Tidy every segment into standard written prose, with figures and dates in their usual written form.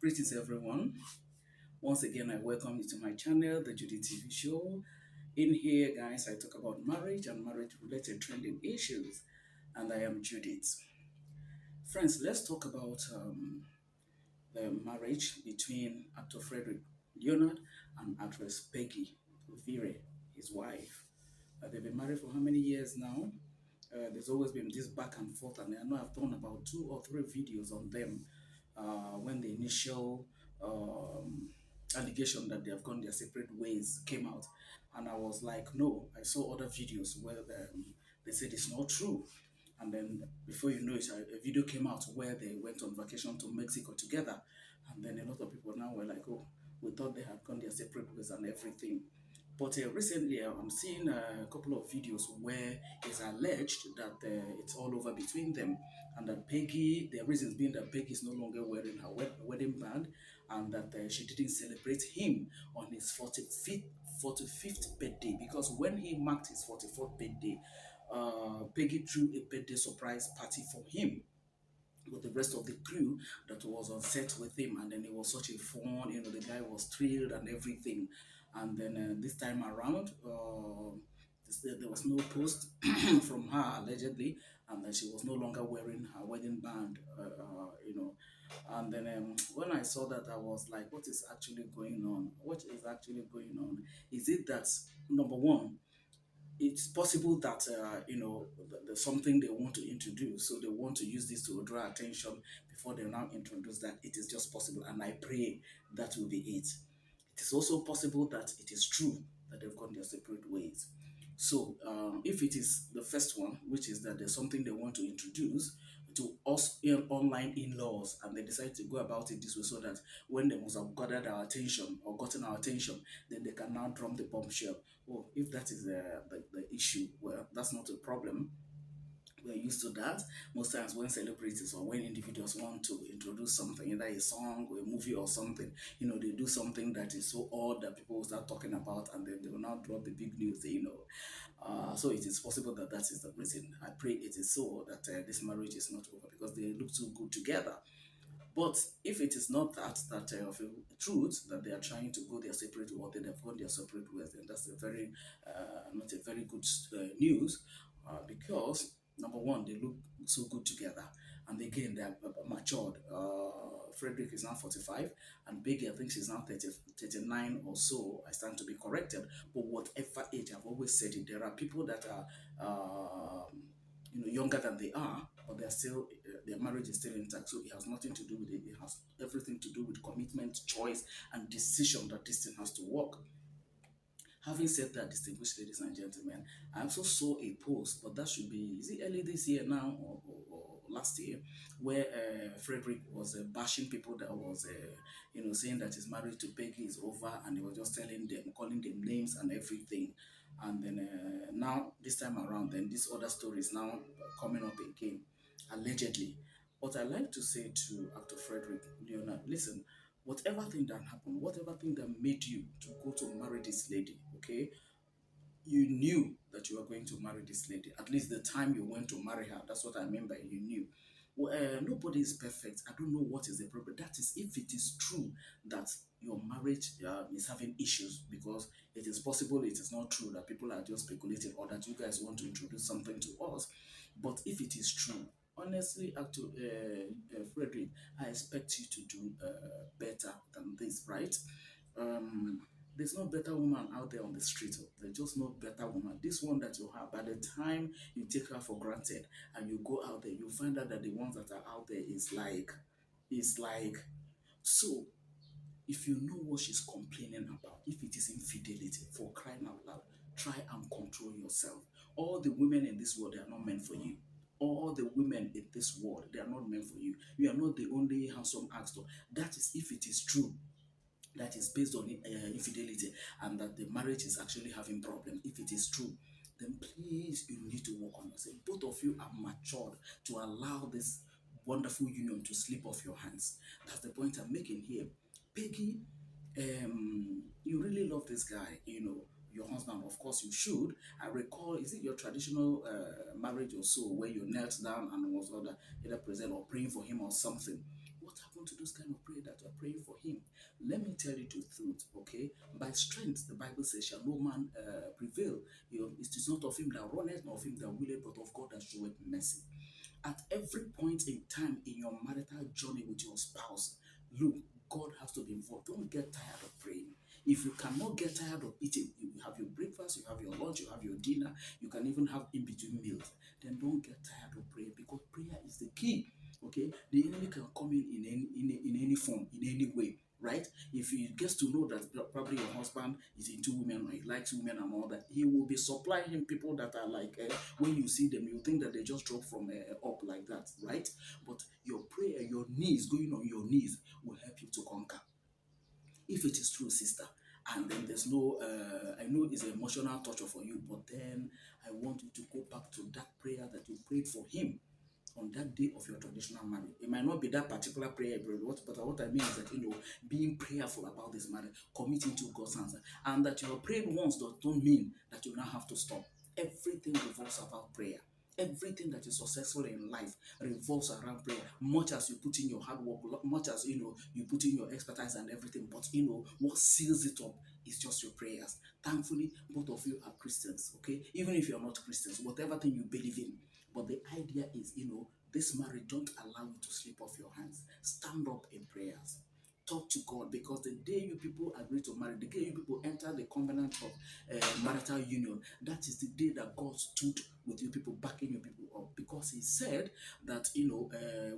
Greetings, everyone. Once again, I welcome you to my channel, the Judy TV Show. In here, guys, I talk about marriage and marriage-related trending issues, and I am Judith. Friends, let's talk about the marriage between actor Frederick Leonard and actress Peggy Ovire, his wife. They've been married for how many years now? There's always been this back and forth, and I know I've done about 2 or 3 videos on them when the initial allegation that they have gone their separate ways came out. And I was like, no, I saw other videos where they said it's not true. And then before you know it, a video came out where they went on vacation to Mexico together. And then a lot of people now were like, oh, we thought they had gone their separate ways and everything. But recently, I'm seeing a couple of videos where it's alleged that it's all over between them, and that Peggy, the reasons being that Peggy is no longer wearing her wedding band, and that she didn't celebrate him on his 45th birthday, because when he marked his 44th birthday, Peggy threw a birthday surprise party for him with the rest of the crew that was on set with him, and then it was such a fun, the guy was thrilled and everything. And then this time around, there was no post from her allegedly, and that she was no longer wearing her wedding band, and then when I saw that, I was like, what is actually going on? What is actually going on? Is it that, number one, it's possible that there's something they want to introduce, so they want to use this to draw attention before they now introduce that? It is just possible, and I pray that will be it. It is also possible that it is true that they've gone their separate ways. So if it is the first one, which is that there's something they want to introduce to us online in-laws, and they decide to go about it this way, so that when they must have gathered our attention or gotten our attention, then they can now drum the bombshell. Oh, if that is the issue, well, that's not a problem. We're used to that. Most times when celebrities or when individuals want to introduce something, either a song or a movie or something, they do something that is so odd that people will start talking about, and then they will now drop the big news. So it is possible that that is the reason. I pray it is so, that this marriage is not over, because they look too good together. But if it is not that of a truth that they are trying to go their separate way, or they have gone their separate ways, then that's a very not a very good news, because number one, they look so good together, and again they are matured. Frederick is now 45, and Peggy, I think she's now 39 or so. I stand to be corrected, but whatever age, I've always said it. There are people that are younger than they are, but they're still their marriage is still intact. So it has nothing to do with it. It has everything to do with commitment, choice, and decision that this thing has to work. Having said that, distinguished ladies and gentlemen, I also saw a post, but that should be, is it early this year now, or last year, where Frederick was bashing people that was, saying that his marriage to Peggy is over, and he was just telling them, calling them names and everything. And then now, this time around, then this other story is now coming up again, allegedly. But I like to say to actor Frederick Leonard, listen, whatever thing that happened, whatever thing that made you to go to marry this lady, okay, you knew that you were going to marry this lady. At least the time you went to marry her, that's what I mean by you knew. Well, nobody is perfect. I don't know what is the problem. That is, if it is true that your marriage is having issues, because it is possible it is not true, that people are just speculating, or that you guys want to introduce something to us. But if it is true, honestly, actor Frederick, I expect you to do better than this, right? Um, there's no better woman out there on the street. There's just no better woman. This one that you have, by the time you take her for granted and you go out there, you find out that the ones that are out there is like, so if you know what she's complaining about, if it is infidelity, for crying out loud, try and control yourself. All the women in this world, they are not meant for you. All the women in this world, they are not meant for you. You are not the only handsome actor. That is, if it is true that is based on infidelity, and that the marriage is actually having problem. If it is true, then please, you need to work on yourself. Both of you are matured to allow this wonderful union to slip off your hands. That's the point I'm making here. Peggy, you really love this guy, your husband. Of course you should. I recall, is it your traditional marriage or so, where you knelt down and was either present or praying for him or something? What happened to those kind of prayer that you are praying for him? Let me tell you the truth, okay? By strength, the Bible says, shall no man prevail. It is not of him that runneth, nor of him that willeth, but of God that showeth mercy. At every point in time in your marital journey with your spouse, look, God has to be involved. Don't get tired of praying. If you cannot get tired of eating, you have your breakfast, you have your lunch, you have your dinner, you can even have in between meals, then don't get tired of praying, because prayer is the key. Okay, the enemy can come in any form, in any way, right? If he gets to know that probably your husband is into women, or he likes women and all that, he will be supplying him people that are like, when you see them, you think that they just drop from up like that, right? But your prayer, your knees, going on your knees, will help you to conquer. If it is true, sister, and then there's no, I know it's an emotional torture for you, but then I want you to go back to that prayer that you prayed for him on that day of your traditional marriage. It might not be that particular prayer, but what I mean is that, being prayerful about this matter, committing to God's hands, and that you have prayed once does not mean that you now have to stop. Everything revolves about prayer. Everything that is successful in life revolves around prayer. Much as you put in your hard work, much as you put in your expertise and everything, but what seals it up is just your prayers. Thankfully, both of you are Christians, okay? Even if you're not Christians, whatever thing you believe in. But the idea is, this marriage, don't allow it to slip off your hands. Stand up in prayers. Talk to God, because the day you people agree to marry, the day you people enter the covenant of marital union, that is the day that God stood with you people, backing you people up, because he said that,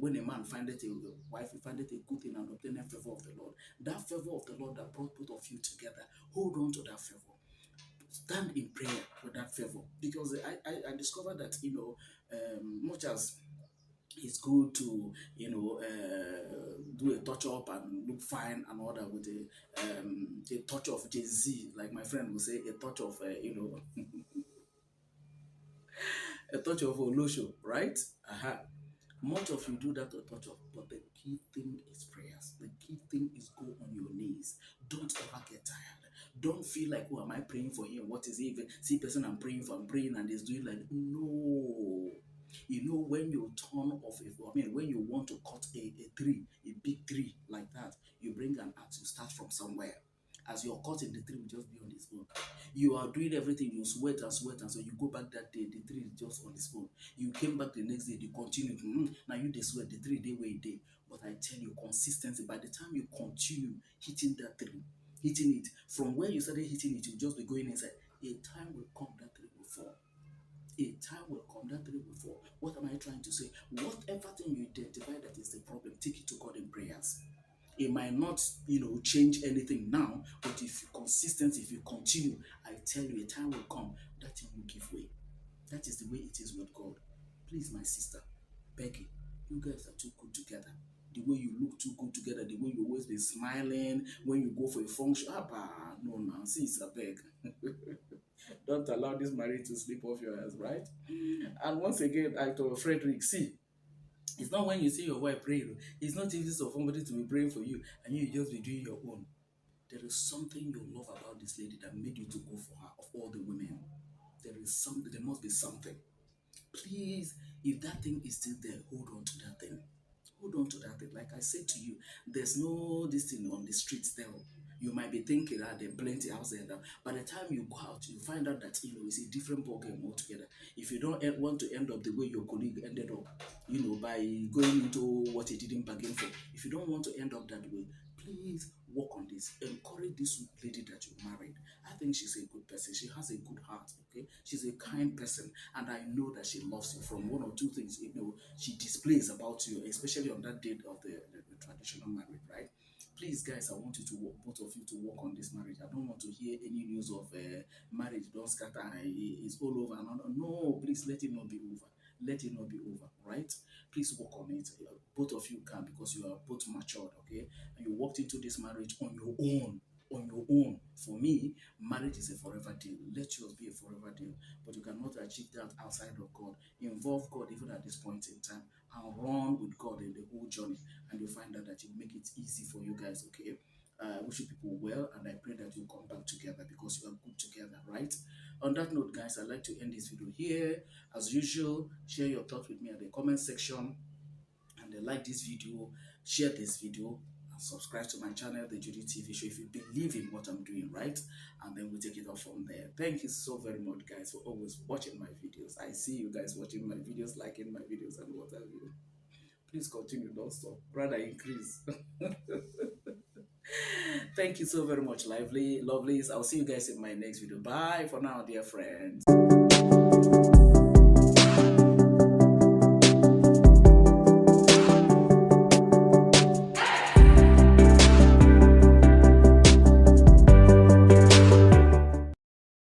when a man findeth a wife, he findeth a good thing and obtaineth favor of the Lord. That favor of the Lord that brought both of you together, hold on to that favor. Stand in prayer for that favor, because I discovered that, much as it's good to do a touch up and look fine and all that with a touch of Jay-Z, like my friend would say, a touch of a touch of Olosho, right? Uh-huh. Much of you do that to touch up, but the key thing is prayers. The key thing is go on your knees. Don't ever get tired. Don't feel like, oh, am I praying for him? What is he even? See, person I'm praying for, I'm praying and he's doing like, no. When you turn off, when you want to cut a tree, a big tree like that, you bring an axe, you start from somewhere. As you're cutting, the tree will just be on its own. You are doing everything, you sweat and sweat, and so you go back that day, the tree is just on its own. You came back the next day, you continue. Now you they sweat, the 3 day where day. But I tell you, consistency, by the time you continue hitting that tree, hitting it, from where you started hitting it, you just be going inside. A time will come that tree will fall. A time will come that tree will fall. What am I trying to say? Whatever thing you identify that is the problem, take it to God in prayers. It might not, change anything now, but if you consistent, if you continue, I tell you, a time will come that thing will give way. That is the way it is with God. Please, my sister, Peggy, you guys are too good together. The way you look too good together, the way you always be smiling when you go for a function. No, no, sis, I beg. Don't allow this marriage to slip off your hands, right? And once again, I told Frederick, see, it's not when you see your wife praying, it's not easy for somebody to be praying for you and you just be doing your own. There is something you love about this lady that made you to go for her of all the women. There is something, there must be something. Please, if that thing is still there, hold on to that thing. Hold on to that thing. Like I said to you, there's no this thing on the streets there. You might be thinking that there are plenty out there. Now. By the time you go out, you find out that it's a different ballgame altogether. If you don't want to end up the way your colleague ended up, by going into what he didn't bargain for. If you don't want to end up that way, please work on this. Encourage this lady that you married. I think she's a good person. She has a good heart. Okay, she's a kind person, and I know that she loves you. From one or two things she displays about you, especially on that date of the traditional marriage, right? Please, guys, I want you to work, both of you to work on this marriage. I don't want to hear any news of marriage don't scatter and it's all over. No, please let it not be over. Let it not be over, right? Please work on it. Both of you can, because you are both matured, okay? And you walked into this marriage on your own. On your own. For me, marriage is a forever deal. Let yours be a forever deal. But you cannot achieve that outside of God. Involve God even at this point in time and run with God in the whole journey. And you'll find out that you make it easy for you guys, okay? I wish you people well, and I pray that you come back together because you are good together, right? On that note, guys, I'd like to end this video here. As usual, share your thoughts with me at the comment section. And and like this video, share this video, and subscribe to my channel, the Judy TV Show, if you believe in what I'm doing, right? And then we take it off from there. Thank you so very much, guys, for always watching my videos. I see you guys watching my videos, liking my videos, and what have you. Please continue, don't stop, rather increase. Thank you so very much, lovelies. I'll see you guys in my next video. Bye for now, dear friends.